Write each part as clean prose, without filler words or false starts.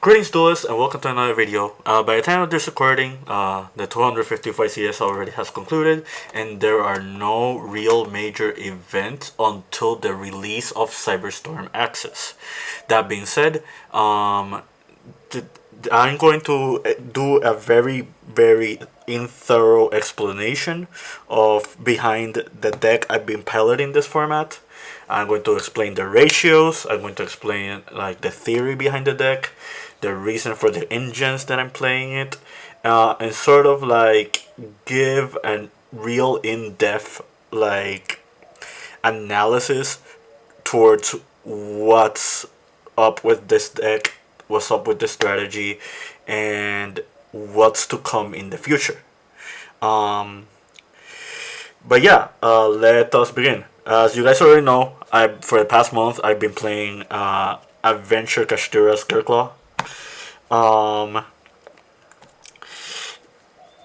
Greetings duelists and welcome to another video. By the time of this recording, the 255 CS already has concluded and there are no real major events until the release of Cyberstorm Access. That being said, I'm going to do a very thorough explanation of behind the deck I've been piloting this format. I'm going to explain the ratios. I'm going to explain like the theory behind the deck, the reason for the engines that I'm playing it, and sort of like give a real in-depth like analysis towards what's up with this deck, what's up with this strategy, and what's to come in the future. Um, but yeah, let us begin. As you guys already know, I for the past month I've been playing Adventure Kashtira Scareclaw. Um,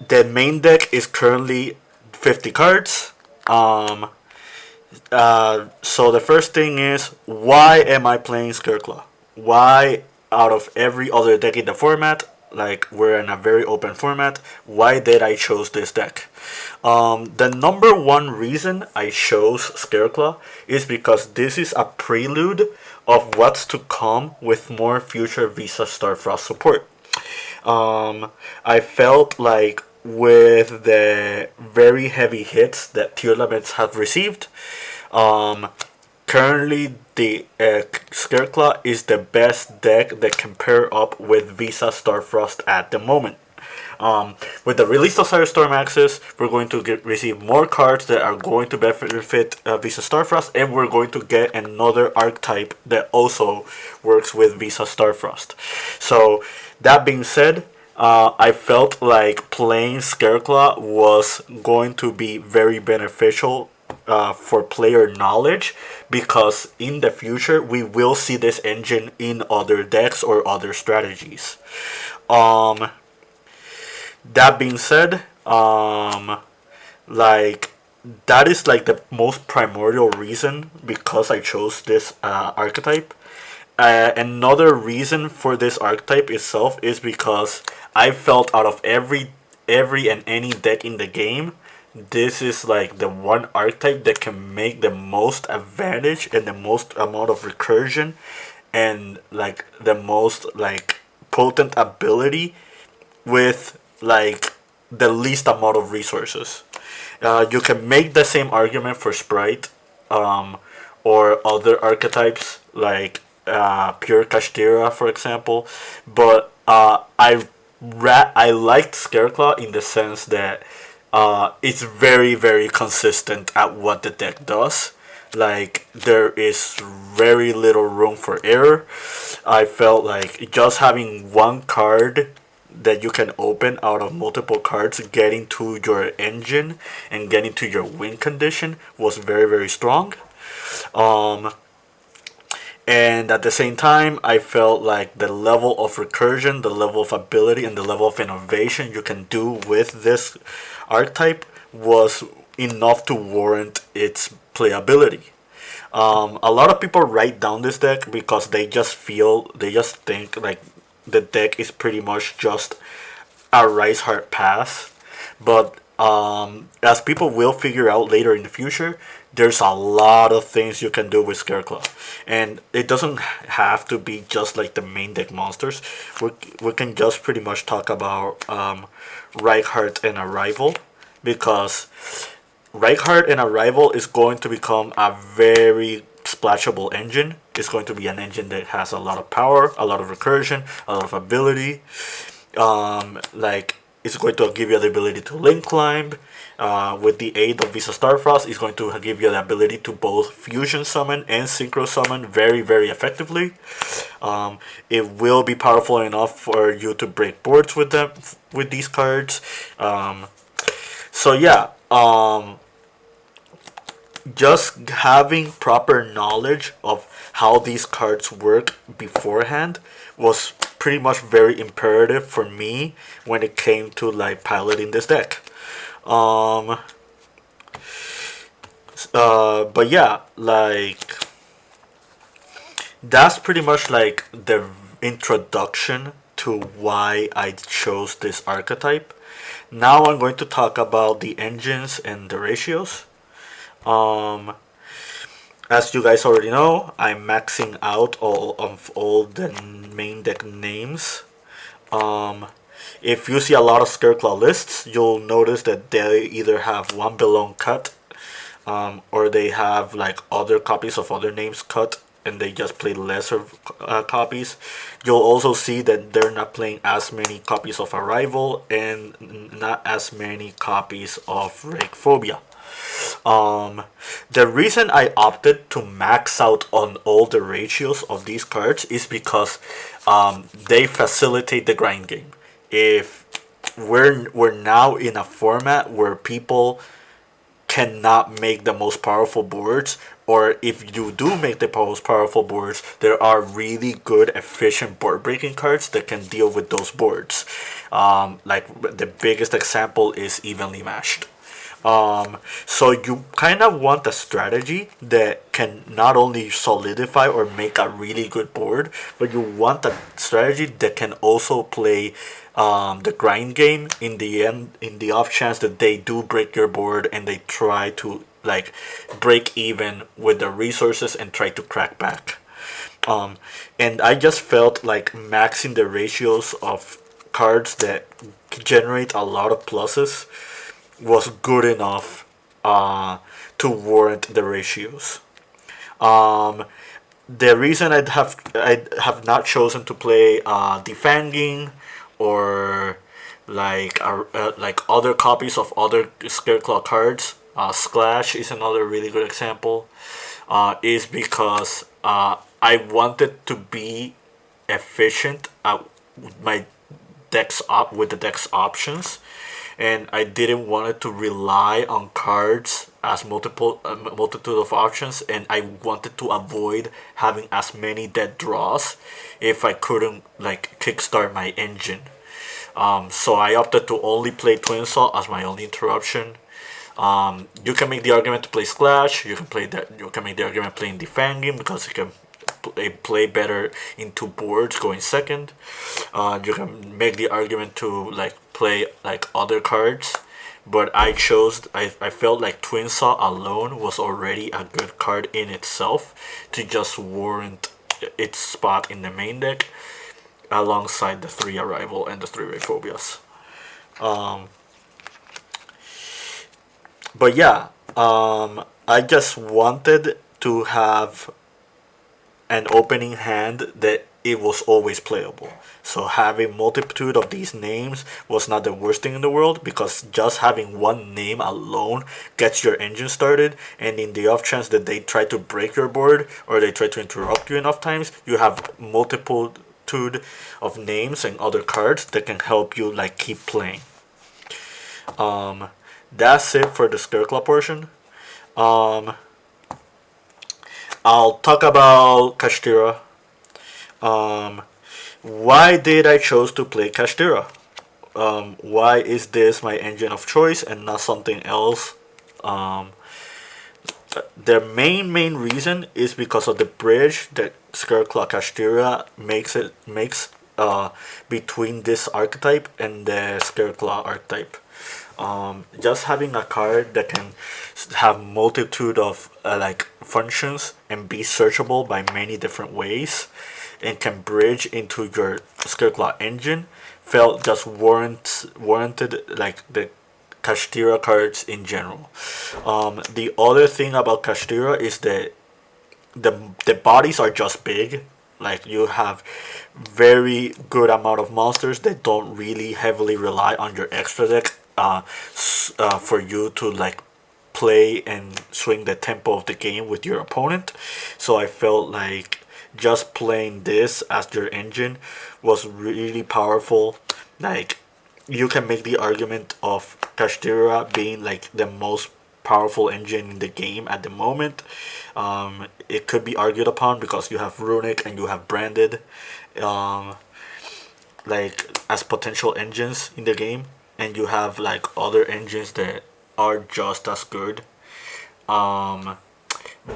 the main deck is currently 50 cards. Um, so the first thing is, why am I playing Scareclaw? Why, out of every other deck in the format, like we're in a very open format, why did I choose this deck? The number one reason I chose Scareclaw is because this is a prelude of what's to come with more future Visa Starfrost support. I felt like with the very heavy hits that tier limits have received, um, currently the Scareclaw is the best deck that can pair up with Visa Starfrost at the moment. With the release of Cyberstorm Access, we're going to receive more cards that are going to benefit Visa Starfrost, and we're going to get another archetype that also works with Visa Starfrost. So, that being said, I felt like playing Scareclaw was going to be very beneficial for player knowledge, because in the future we will see this engine in other decks or other strategies. Um, that being said, like that is like the most primordial reason because I chose this archetype. Another reason for this archetype itself is because I felt out of every and any deck in the game, this is like the one archetype that can make the most advantage and the most amount of recursion and like the most like potent ability with like the least amount of resources. You can make the same argument for Sprite, um, or other archetypes like Pure Kashtira, for example. But I liked Scareclaw in the sense that it's very consistent at what the deck does. Like there is very little room for error. I felt like just having one card that you can open out of multiple cards, getting to your engine and getting to your win condition was very strong. Um, and at the same time, I felt like the level of recursion, the level of ability, and the level of innovation you can do with this archetype was enough to warrant its playability. A lot of people write down this deck because they just think like the deck is pretty much just a Rice Heart pass. But as people will figure out later in the future, there's a lot of things you can do with Scareclaw. And it doesn't have to be just like the main deck monsters. We can just pretty much talk about Reichheart and Arrival, because Reichheart and Arrival is going to become a very splashable engine. It's going to be an engine that has a lot of power, a lot of recursion, a lot of ability. Like it's going to give you the ability to link climb. With the aid of Visa Starfrost, it's going to give you the ability to both fusion summon and synchro summon very effectively. It will be powerful enough for you to break boards with them with these cards. So yeah, just having proper knowledge of how these cards work beforehand was pretty much very imperative for me when it came to like piloting this deck. Um, but yeah, like that's pretty much like the introduction to why I chose this archetype. Now I'm going to talk about the engines and the ratios. Um, as you guys already know, I'm maxing out all the main deck names. Um, if you see a lot of Scareclaw lists, you'll notice that they either have one belong cut, or they have like other copies of other names cut, and they just play lesser copies. You'll also see that they're not playing as many copies of Arrival and not as many copies of Phobia. Um, the reason I opted to max out on all the ratios of these cards is because they facilitate the grind game. If we're now in a format where people cannot make the most powerful boards, or if you do make the most powerful boards, there are really good efficient board breaking cards that can deal with those boards. Like the biggest example is Evenly Matched. So you kind of want a strategy that can not only solidify or make a really good board, but you want a strategy that can also play the grind game in the end, in the off chance that they do break your board and they try to like break even with the resources and try to crack back. And I just felt like maxing the ratios of cards that generate a lot of pluses was good enough to warrant the ratios. Um, the reason I have not chosen to play Defanging or like other copies of other Scareclaw cards. Splash is another really good example. Is because I wanted to be efficient with my decks up with the deck's options, and I didn't want it to rely on cards as multitude of options, and I wanted to avoid having as many dead draws if I couldn't like kickstart my engine. So I opted to only play Twin Saw as my only interruption. You can make the argument to play Splash. You can make the argument playing Defanging because you can play better in two boards going second. You can make the argument to like play like other cards, but I felt like Twin Saw alone was already a good card in itself to just warrant its spot in the main deck alongside the 3 Arrival and the 3 Ray Phobias. Um, but yeah, I just wanted to have an opening hand that it was always playable. So having multitude of these names was not the worst thing in the world, because just having one name alone gets your engine started, and in the off chance that they try to break your board or they try to interrupt you enough times, you have multitude of names and other cards that can help you like keep playing. Um, that's it for the Scareclaw portion. Um, I'll talk about Kashtira. Um, why did I choose to play Kashtira? Why is this my engine of choice and not something else? Um, the main reason is because of the bridge that Scareclaw Kashtira makes between this archetype and the Scareclaw archetype. Just having a card that can have multitude of like functions and be searchable by many different ways and can bridge into your Scareclaw engine felt just warranted like the Kashtira cards in general. The other thing about Kashtira is that the bodies are just big. Like you have very good amount of monsters that don't really heavily rely on your extra deck for you to like play and swing the tempo of the game with your opponent. So I felt like just playing this as your engine was really powerful. Like you can make the argument of Kashtira being like the most powerful engine in the game at the moment. It could be argued upon because you have Runic and you have Branded, um, like as potential engines in the game, and you have like other engines that are just as good. Um,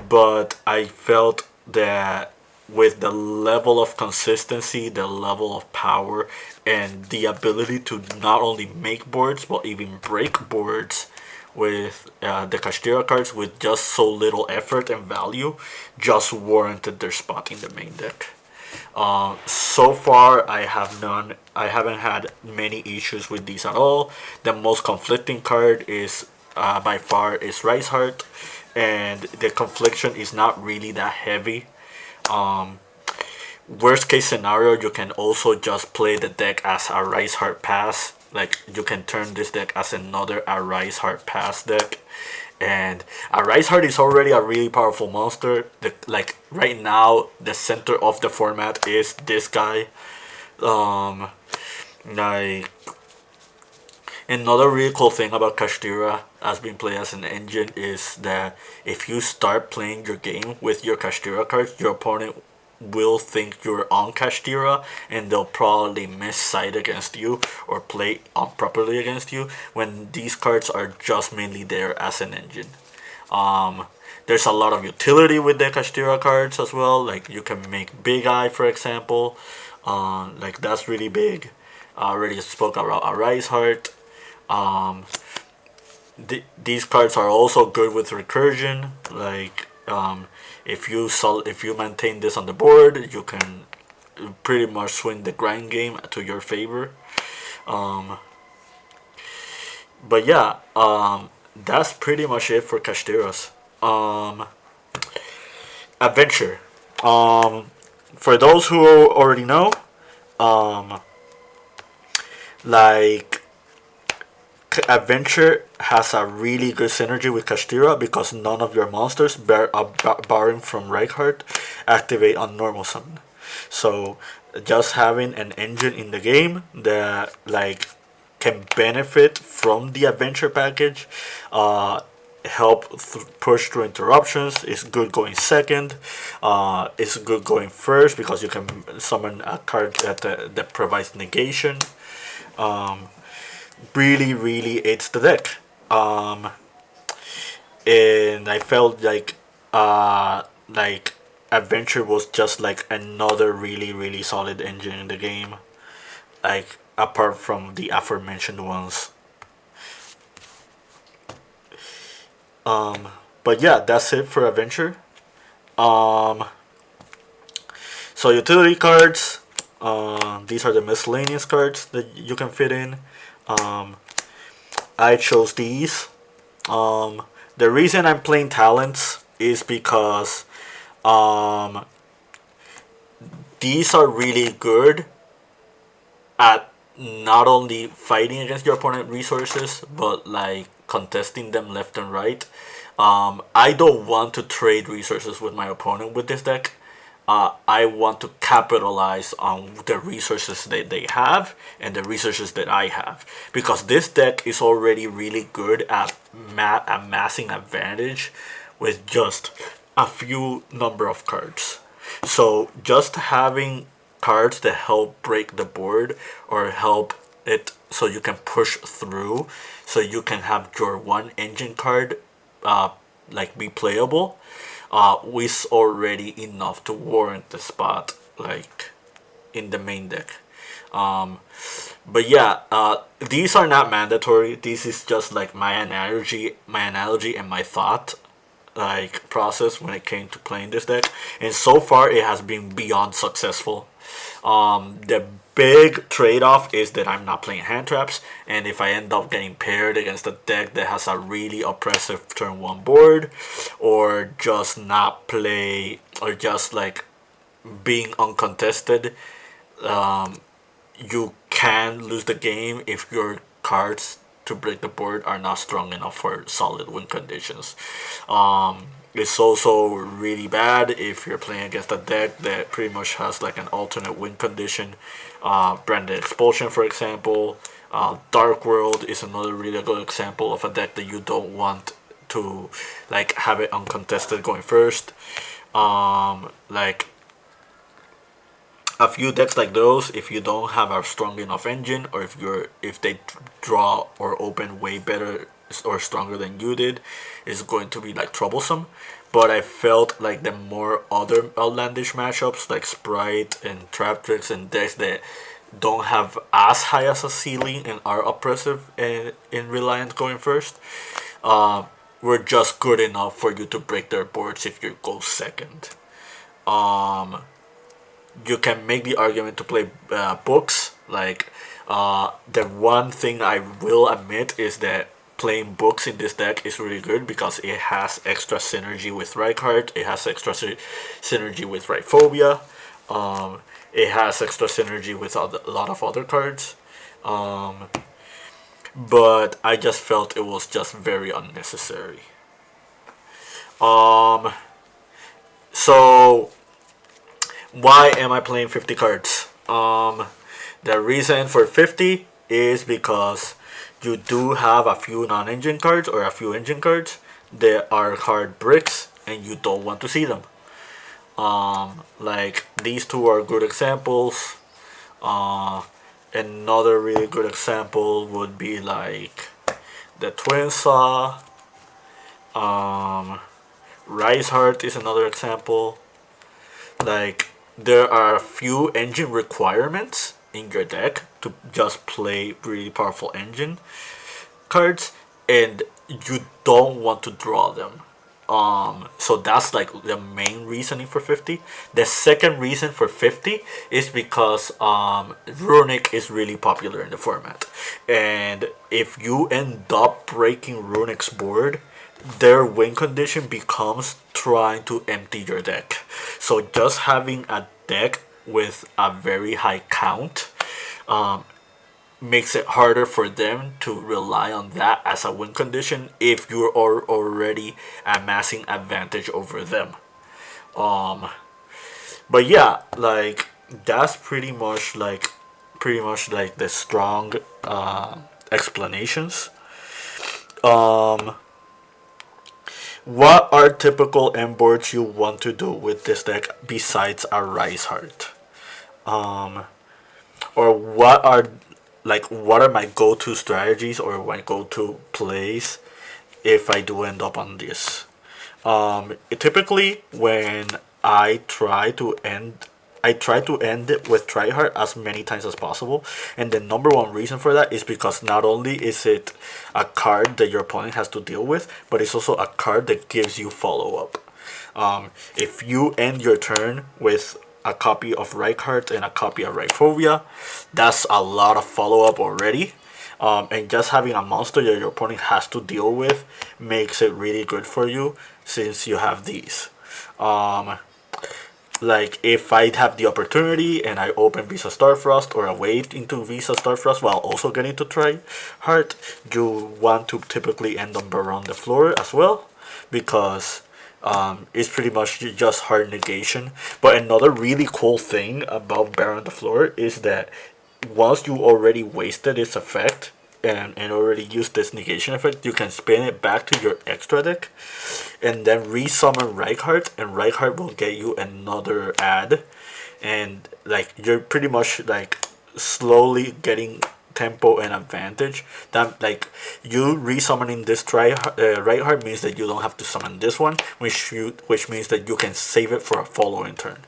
but I felt that with the level of consistency, the level of power, and the ability to not only make boards but even break boards with the Kashtira cards with just so little effort and value, just warranted their spot in the main deck. So far, I haven't had many issues with these at all. The most conflicting card is by far is Rice Heart, and the confliction is not really that heavy. Um, Worst case scenario, you can also just play the deck as a Rice Heart Pass. Like you can turn this deck as another a Rice Heart Pass deck, and a Rice Heart is already a really powerful monster. Like right now, the center of the format is this guy. Um, like another really cool thing about Kashtira as being played as an engine is that if you start playing your game with your Kashtira cards, your opponent will think you're on Kashtira and they'll probably miss side against you or play improperly against you when these cards are just mainly there as an engine. Um, there's a lot of utility with the Kashtira cards as well. Like you can make Big Eye, for example. Like that's really big. I already spoke about a Rise Heart. Um, these cards are also good with recursion. Like if you maintain this on the board, you can pretty much swing the grind game to your favor. Um, but yeah, that's pretty much it for Kashteros. Adventure. Um, for those who already know, um, like Adventure has a really good synergy with Kashtira because none of your monsters, barring from Reichhardt, activate on normal summon. So just having an engine in the game that like can benefit from the adventure package, help push through interruptions. It's good going second. It's good going first because you can summon a card that provides negation. Um, really aids the deck. Um, and I felt like Adventure was just like another really solid engine in the game. Like apart from the aforementioned ones. Um, but yeah, that's it for Adventure. Um, so utility cards. These are the miscellaneous cards that you can fit in. Um, I chose these. The reason I'm playing talents is because um, these are really good at not only fighting against your opponent resources but like contesting them left and right. I don't want to trade resources with my opponent with this deck. I want to capitalize on the resources that they have and the resources that I have because this deck is already really good at amassing advantage with just a few number of cards. So just having cards that help break the board or help it so you can push through, so you can have your one engine card uh, like be playable is already enough to warrant the spot like in the main deck. Um, but yeah, these are not mandatory. This is just like my analogy and my thought like process when it came to playing this deck, and so far it has been beyond successful. The big trade-off is that I'm not playing hand traps, and if I end up getting paired against a deck that has a really oppressive turn one board, or just not play, or just like being uncontested, um, you can lose the game if your cards to break the board are not strong enough for solid win conditions. It's also really bad if you're playing against a deck that pretty much has like an alternate win condition. Branded Expulsion, for example. Dark World is another really good example of a deck that you don't want to like have it uncontested going first. Like a few decks like those, if you don't have a strong enough engine, or if they draw or open way better or stronger than you did, is going to be like troublesome. but I felt like the more other outlandish matchups like Sprite and Traptrix and decks that don't have as high as a ceiling and are oppressive in Reliant going first, uh, were just good enough for you to break their boards if you go second. Um, you can make the argument to play books. Like, the one thing I will admit is that playing books in this deck is really good because it has extra synergy with Reinhardt, it has extra synergy with Rhyphobia, it has extra synergy with a lot of other cards. Um, but I just felt it was just very unnecessary. Um, so why am I playing 50 cards? The reason for 50 is because you do have a few non-engine cards or a few engine cards that are hard bricks and you don't want to see them. Like these two are good examples. Another really good example would be like the Twin Saw. Rise Heart is another example. Like there are a few engine requirements in your deck to just play really powerful engine cards, and you don't want to draw them. So that's like the main reasoning for 50. The second reason for 50 is because Runic is really popular in the format, and if you end up breaking Runic's board, their win condition becomes trying to empty your deck. So just having a deck with a very high count um, makes it harder for them to rely on that as a win condition if you're already amassing advantage over them. Um, but yeah, like that's pretty much like the strong explanations. Um, what are typical end boards you want to do with this deck besides a Rise Heart? Um, or what are my go-to strategies or my go-to plays if I do end up on this? Typically, when I try to end, I try to end it with tryhard as many times as possible, and the number one reason for that is because not only is it a card that your opponent has to deal with, but it's also a card that gives you follow up. If you end your turn with a copy of Reichardt and a copy of Rhyphobia, that's a lot of follow up already. And just having a monster that your opponent has to deal with makes it really good for you since you have these. Um, like if I have the opportunity and I open Visa Starfrost or I wait into Visa Starfrost while also getting to try Heart, you want to typically end on Baron the Floor as well because it's pretty much just hard negation. But another really cool thing about Baron the Floor is that once you already wasted its effect and already used this negation effect, you can spin it back to your extra deck and then resummon Reichardt, and Reichardt will get you another ad, and like you're pretty much like slowly getting tempo and advantage. That like you resummoning this Reichardt means that you don't have to summon this one, which means that you can save it for a following turn.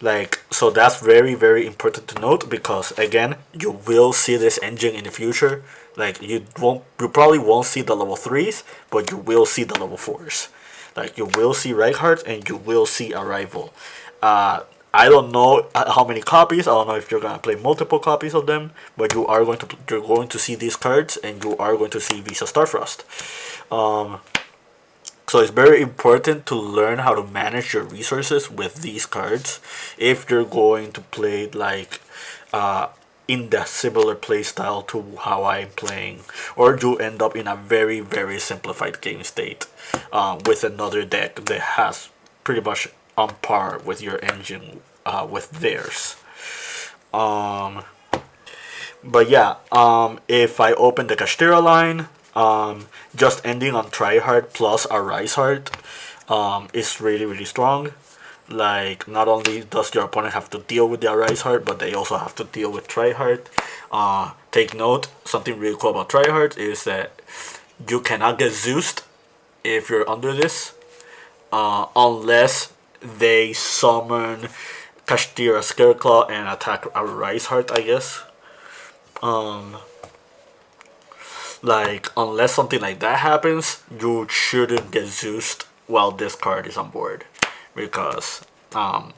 Like so that's very very important to note because again you will see this engine in the future. Like you probably won't see the level 3s, but you will see the level 4s. Like you will see Reichardt and you will see Arrival. I don't know how many copies. I don't know if you're gonna play multiple copies of them, but you're going to see these cards and you are going to see Visa Starfrost. So it's very important to learn how to manage your resources with these cards if you're going to play like in the similar play style to how I'm playing, or you end up in a very very simplified game state with another deck that has pretty much on par with your engine with theirs. Um, but yeah, if I open the Kashtira line, just ending on Tryhard plus a Rise Heart is really really strong. Like not only does your opponent have to deal with the Rise Heart, but they also have to deal with Tryhard. Take note, something really cool about Tryhard is that you cannot get Zeused if you're under this, unless they summon Kashtira Scareclaw and attack a Rice Heart, I guess. Um, unless something like that happens, you shouldn't get Zeused while this card is on board. Because, in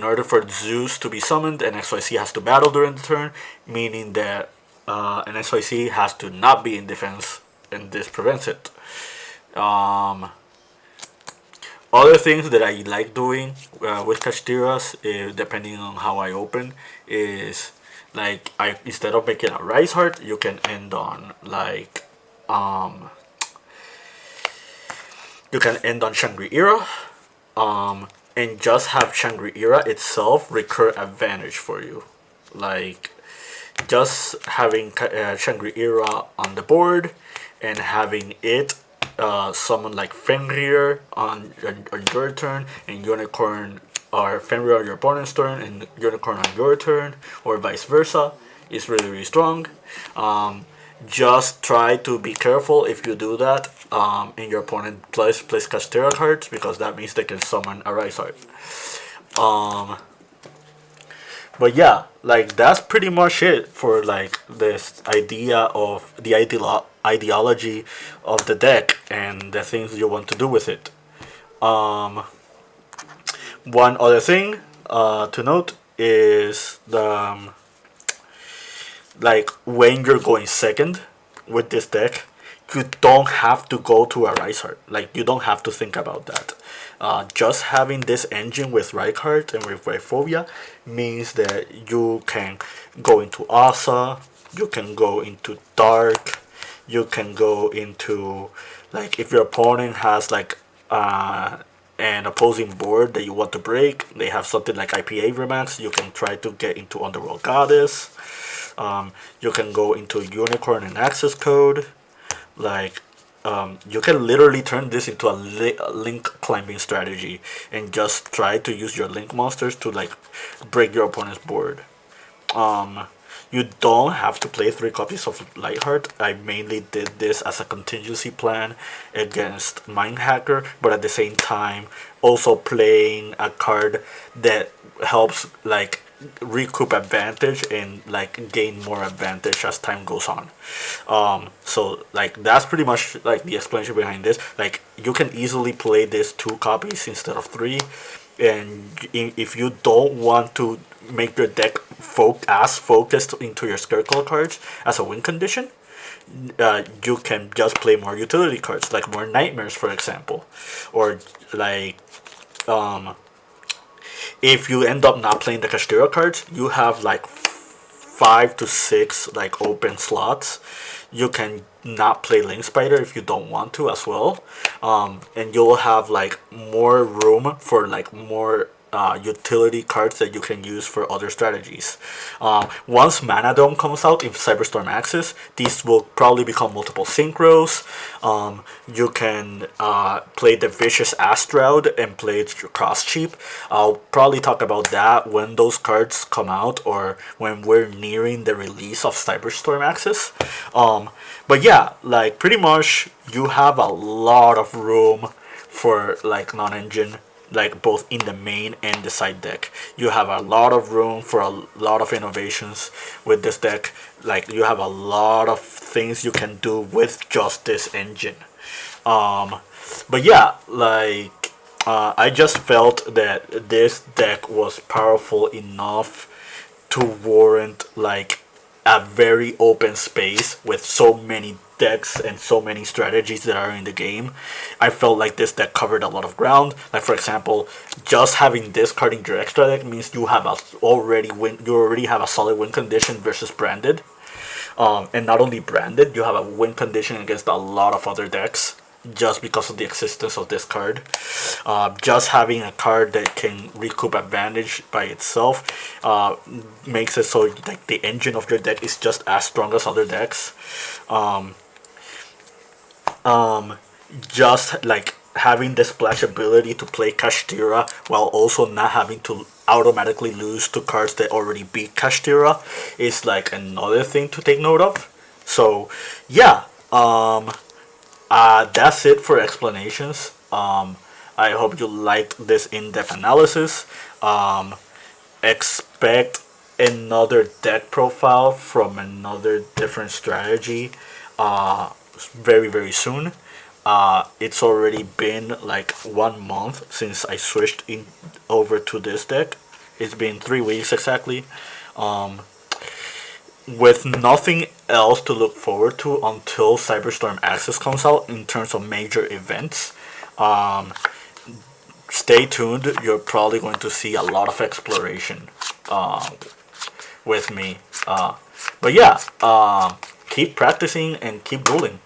order for Zeus to be summoned, an XYZ has to battle during the turn, meaning that an XYZ has to not be in defense, and this prevents it. Other things that I like doing with Kashtiras, depending on how I open, is instead of making a Rise Heart, you can end on Shangri-Ira, and just have Shangri-Ira itself recur advantage for you. Like, just having Shangri-Ira on the board and having it summon like Fenrir on your turn, and Unicorn or Fenrir on your opponent's turn, and Unicorn on your turn, or vice versa, is really, really strong. Just try to be careful if you do that, and your opponent plays Castera cards, because that means they can summon a Rise Heart. But yeah, that's pretty much it for this idea of the ideology of the deck and the things you want to do with it. One other thing to note is the when you're going second with this deck, you don't have to go to a Rise Heart. You don't have to think about that. Just having this engine with Rykart and with Rhyphobia means that you can go into Asa, you can go into Dark, you can go into, if your opponent has an opposing board that you want to break, they have something like IPA Remax, you can try to get into Underworld Goddess. You can go into Unicorn and Access Code. You can literally turn this into a link climbing strategy and just try to use your link monsters to break your opponent's board. You don't have to play 3 copies of Lightheart. I mainly did this as a contingency plan against Mind Hacker, but at the same time also playing a card that helps recoup advantage and gain more advantage as time goes on. So that's pretty much the explanation behind this. You can easily play this 2 copies instead of 3, and if you don't want to make your deck focused into your Scareclaw cards as a win condition, you can just play more utility cards, more Nightmares, for example, or if you end up not playing the Kashtira cards, you have 5 to 6 open slots. You can not play Link Spider if you don't want to as well, and you'll have more room for more utility cards that you can use for other strategies. Once Mana Dome comes out in Cyberstorm Axis, these will probably become multiple synchros. You can play the Vicious Astroud and play it cross cheap. I'll probably talk about that when those cards come out, or when we're nearing the release of Cyberstorm Axis. But yeah, pretty much you have a lot of room for non-engine, both in the main and the side deck. You have a lot of room for a lot of innovations with this deck. You have a lot of things you can do with just this engine. But yeah, I just felt that this deck was powerful enough to warrant a very open space with so many decks and so many strategies that are in the game. I felt like this deck covered a lot of ground. For example, just having this card in your extra deck means you already have a solid win condition versus branded. And not only branded, you have a win condition against a lot of other decks just because of the existence of this card. Just having a card that can recoup advantage by itself makes it so the engine of your deck is just as strong as other decks. Just having the splash ability to play Kashtira while also not having to automatically lose to cards that already beat Kashtira is another thing to take note of. So yeah, That's it for explanations. I hope you liked this in-depth analysis. Um, Expect another deck profile from another different strategy very, very soon. It's already been like 1 month since I switched in over to this deck. It's been 3 weeks exactly. Um, with nothing else to look forward to until Cyberstorm Access comes out in terms of major events. Um, Stay tuned. You're probably going to see a lot of exploration uh, with me. But yeah, keep practicing and keep dueling.